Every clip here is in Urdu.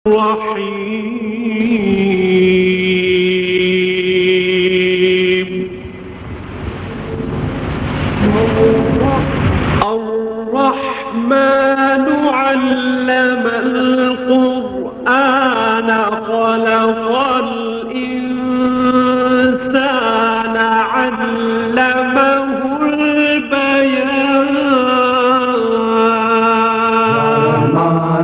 الرحيم الرحمن علم القرآن خلق الإنسان علمه البيان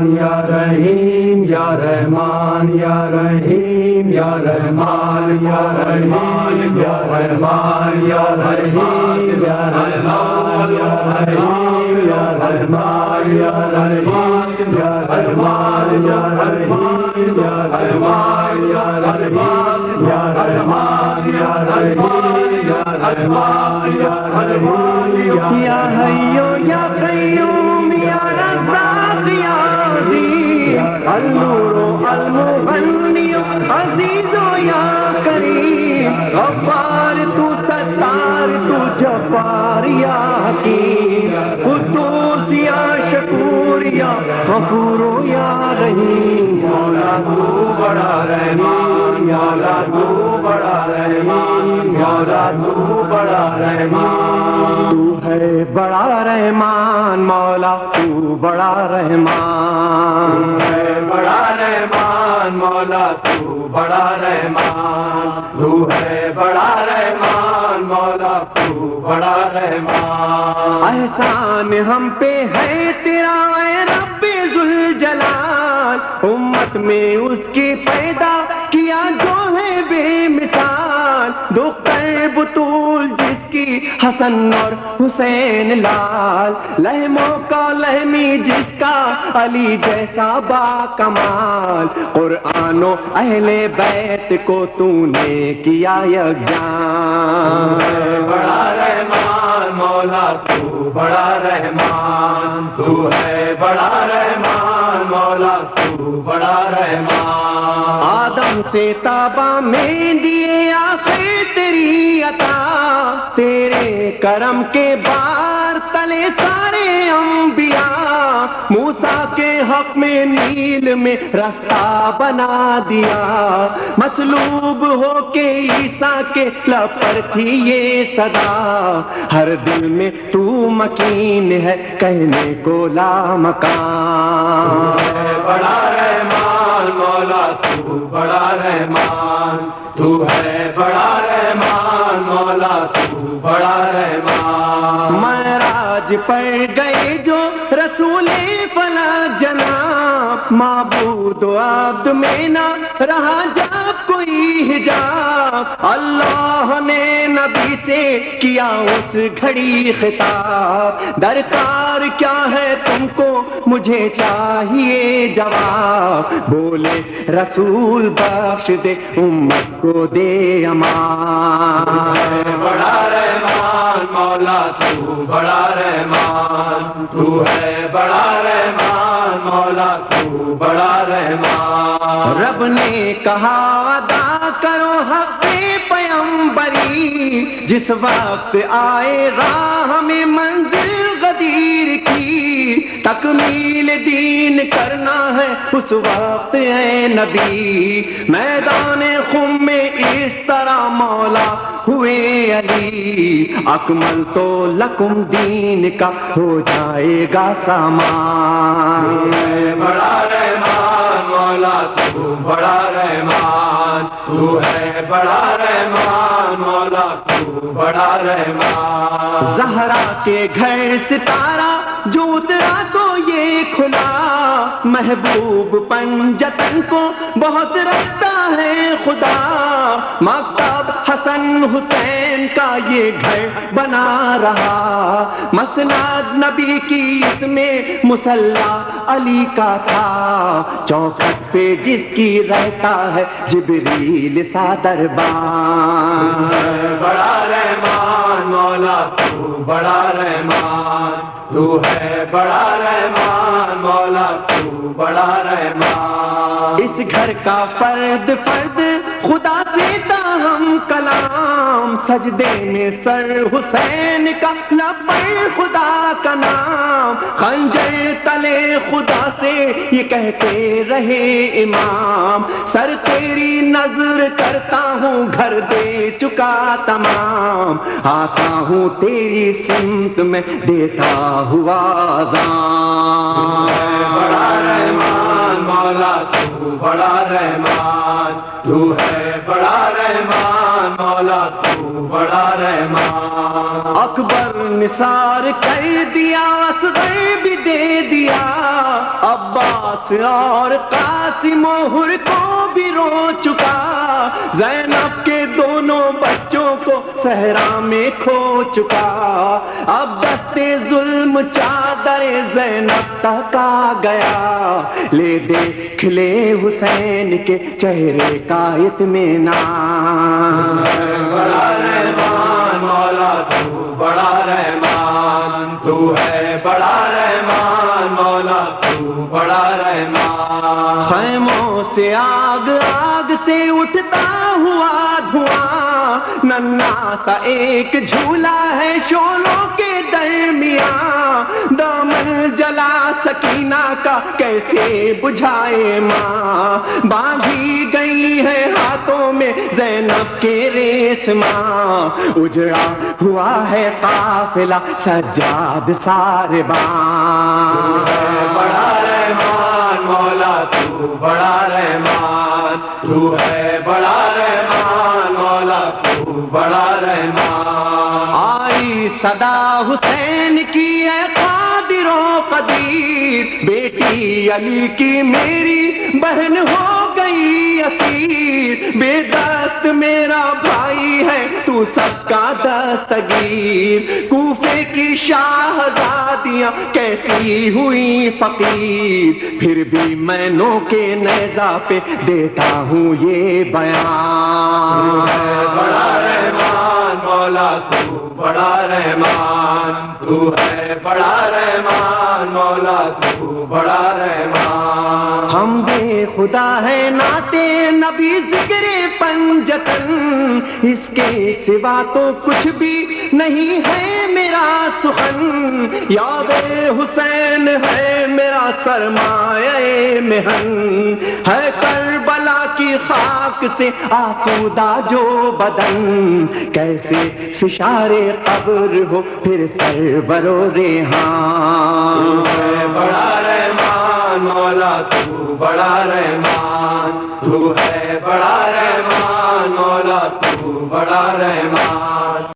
یا رحیم یا رحمان یا رحیم یا رحمان یا رحیم یا رحمان یا رحیم یا رحمان یا رحیم یا رحمان یا رحیم یا رحمان یا رحیم یا رحمان یا رحیم یا رحمان یا رحیم یا رحمان یا رحیم یا حی یا قیوم یا رزاق یا عزیز النور المغنی عزیز یا کریم غفار تو ستار تو جبار یا حکیم قدوس یا شکور یا غفور یا رحیم مولا تو بڑا رحمان مولا تو بڑا رحمان مولا تو بڑا رحمان تو ہے بڑا رحمان مولا تو بڑا رحمان ہے بڑا رحمان مولا تو بڑا رحمان تو ہے بڑا رحمان مولا تو بڑا رحمان احسان ہم پہ ہے تیرا اے رب ذوالجلال امت میں اس کی پیدا کیا جو ہے بے مثال دو قلب بطول جس کی حسن اور حسین لال لہموں کا لہمی جس کا علی جیسا با کمال قرآن و اہل بیت کو تو نے کیا یکجان بڑا رحمان مولا تو بڑا رحمان تو ہے بڑا رحمان مولا تو بڑا رحمان آدم سے تابا میں دیے آخر تیری عطا تیرے کرم کے بار تلے سارے انبیاء موسیٰ کے حق میں نیل میں رستہ بنا دیا مصلوب ہو کے عیسیٰ کے لب پر تھی یہ صدا ہر دل میں تو مکین ہے کہنے کو لامکان بڑا رحمان مولا تو بڑا رحمان تو ہے بڑا رحمان مولا تو بڑا رحمان معراج پر گئے جو رسول فلا جناب معبود و عبد میں نہ رہا جب کوئی حجاب اللہ نے نبی سے کیا اس گھڑی خطاب درکار کیا ہے تم کو مجھے چاہیے جواب بولے رسول بخش دے امت کو دے امان بڑا رحمان مولا تو بڑا رحمان تو ہے بڑا رحمان مولا تو بڑا رحمان رب نے کہا ادا کرو حق پیمبری جس وقت آئے راہ میں منزل غدیر کی تکمیل دین کرنا ہے اس وقت اے نبی میدان خم میں اس طرح مولا ہوئے علی اکمل تو لکم دین کا ہو جائے گا سامان بڑا رحمان مولا تو بڑا رحمان تو ہے بڑا رحمان مولا تو بڑا رحمان زہرا کے گھر ستارہ جو اترا تو یہ کھلا محبوب پنجتن کو بہت رکھتا ہے خدا مکتب حسن حسین کا یہ گھر بنا رہا مسند نبی کی اس میں مصلی علی کا تھا چوکھٹ پہ جس کی رہتا ہے جبریل سا دربان بڑا رحمان مولا تو بڑا رحمان تو ہے بڑا رحمان مولا تو بڑا رحمان اس گھر کا فرد فرد خدا سے ہم کلام، سجدے میں سر حسین کا، لب پر خدا کا نام، خنجر تلے خدا سے یہ کہتے رہے امام، سر تیری نظر کرتا ہوں گھر دے چکا تمام، آتا ہوں تیری سمت میں دیتا ہوا اذان۔ بڑا رحمان مولا تو بڑا رحمان، تو ہے بڑا رحمان مولا تو بڑا رحمان۔ اکبر نثار کر دیا، اصغر بھی دے دیا، عباس اور قاسم و حر کو بھی رو چکا، زینب کے دونوں بچوں کو صحرا میں کھو چکا، اب دستے ظلم چادر زینب تک آ گیا، لے دیکھ لے حسین کے چہرے کا اطمینان۔ بڑا رحمان مولا تو بڑا رحمان، تو ہے بڑا رحمان مولا تو بڑا رحمان۔ خیموں سے آگ، آگ سے اٹھتا ہوا دھواں، ننھا سا ایک جھولا ہے شولوں کے درمیان، دامن جلا سکینہ کا کیسے بجھائے ماں، باندھی گئی ہے ہاتھوں میں زینب کے ریسماں، اجڑا ہوا ہے قافلہ سجاد سارباں۔ بڑا رحمان مولا تو بڑا رحمان، تو ہے بڑا رحمان مولا تو بڑا رحمان۔ آئی صدا حسین کی اے قادر و قدیر، بیٹی علی کی میری بہن ہو گئی اسیر، بے دست میرا بھائی ہے تو سب کا دستگیر، کوفے کی شاہزادیاں کیسی ہوئی فقیر، پھر بھی میں نو کے نیزہ پہ دیتا ہوں یہ بیان۔ بڑا رحمان مولا تو بڑا رحمان، تو ہے بڑا رحمان مولا تو بڑا رحمان۔ ہم دے خدا ہے ناتے نبی ذکر پنجتن، اس کے سوا تو کچھ بھی نہیں ہے میرا سخن، یاد حسین ہے میرا سرمایہ مہن، ہے کربلا کی خاک سے آسودہ جو بدن، کیسے فشار قبر ہو پھر سرور و ریحان۔ بڑا رحمان مولا تو بڑا رحمان، تو ہے بڑا رحمان مولا تو بڑا رحمان۔